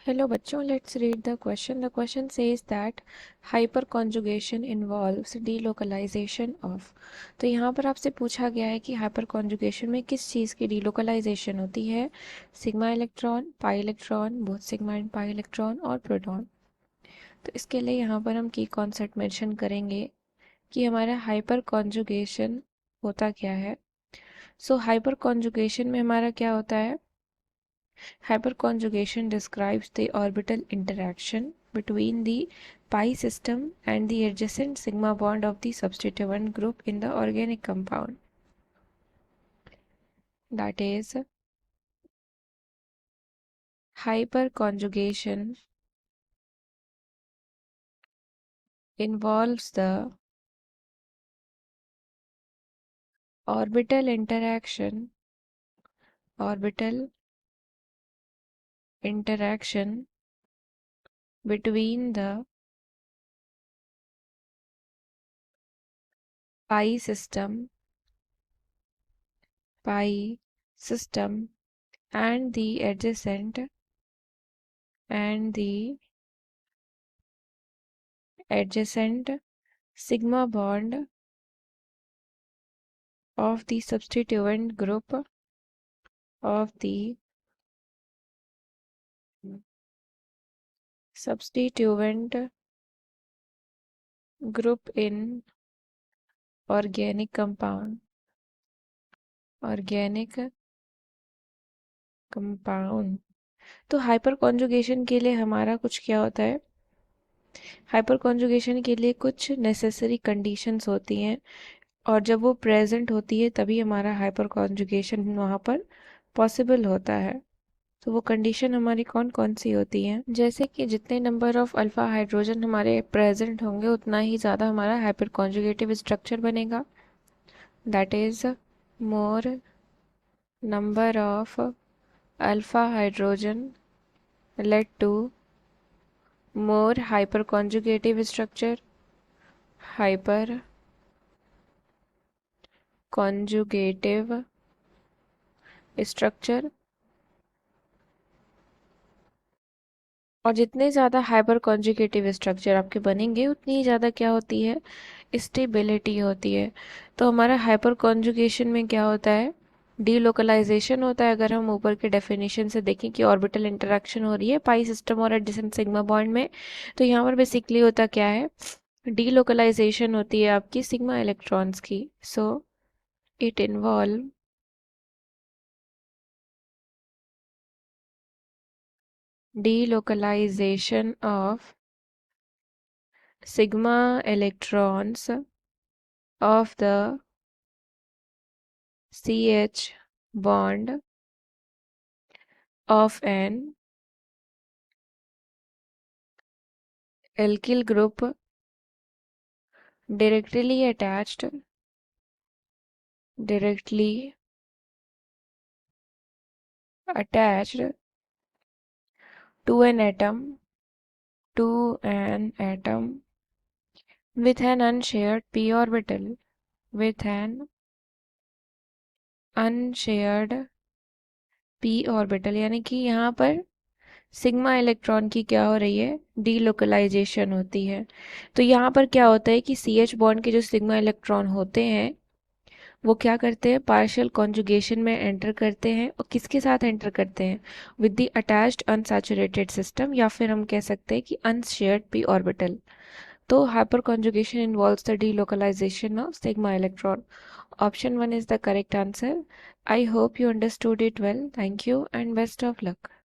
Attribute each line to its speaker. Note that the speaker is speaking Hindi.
Speaker 1: Hello बच्चों, let's read the question. The question says that hyperconjugation involves delocalization of. तो यहाँ पर आपसे पूछा गया है कि hyperconjugation में किस चीज़ की delocalization होती है? Sigma electron, pi electron, both sigma and pi electron और प्रोटॉन। तो इसके लिए यहाँ पर हम की कॉन्सेप्ट मेंशन करेंगे कि हमारा hyperconjugation होता क्या है। सो hyperconjugation में हमारा क्या होता है? Hyperconjugation describes the orbital interaction between the pi system and the adjacent sigma bond of the substituent group in the organic compound. That is, hyperconjugation involves the orbital interaction between the pi system and the adjacent sigma bond of the substituent group in organic compound. तो हाइपर कॉन्जुगेशन के लिए हमारा कुछ क्या होता है? हाइपर कॉन्जुगेशन के लिए कुछ नेसेसरी कंडीशंस होती हैं और जब वो प्रेजेंट होती है तभी हमारा हाइपर कॉन्जुगेशन वहाँ पर पॉसिबल होता है। तो वो कंडीशन हमारी कौन कौन सी होती हैं? जैसे कि जितने नंबर ऑफ अल्फा हाइड्रोजन हमारे प्रेजेंट होंगे उतना ही ज़्यादा हमारा हाइपर कॉन्जुगेटिव स्ट्रक्चर बनेगा। That is more number of alpha hydrogen led to more hyperconjugative structure और जितने ज़्यादा हाइपर कॉन्जुगेटिव स्ट्रक्चर आपके बनेंगे उतनी ही ज़्यादा क्या होती है? स्टेबिलिटी होती है। तो हमारा हाइपर कॉन्जुगेशन में क्या होता है? डीलोकलाइजेशन होता है। अगर हम ऊपर के डेफिनेशन से देखें कि ऑर्बिटल इंटरेक्शन हो रही है पाई सिस्टम और एडजेसेंट सिग्मा बॉन्ड में, तो यहाँ पर बेसिकली होता क्या है? डीलोकलाइजेशन होती है आपकी सिग्मा इलेक्ट्रॉन्स की। So it involve delocalization of sigma electrons of the CH bond of an alkyl group directly attached to an atom with an unshared p orbital यानी कि यहाँ पर सिग्मा इलेक्ट्रॉन की क्या हो रही है? डीलोकलाइजेशन होती है। तो यहाँ पर क्या होता है कि CH बॉन्ड के जो सिग्मा इलेक्ट्रॉन होते हैं वो क्या करते हैं? पार्शियल कॉन्जुगेशन में एंटर करते हैं। और किसके साथ एंटर करते हैं? With the attached unsaturated system, या फिर हम कह सकते हैं कि अनशेयर्ड p ऑर्बिटल। तो hyper conjugation involves the delocalization of sigma electron. Option 1 is the correct answer. I hope you understood it well. Thank you and best of luck.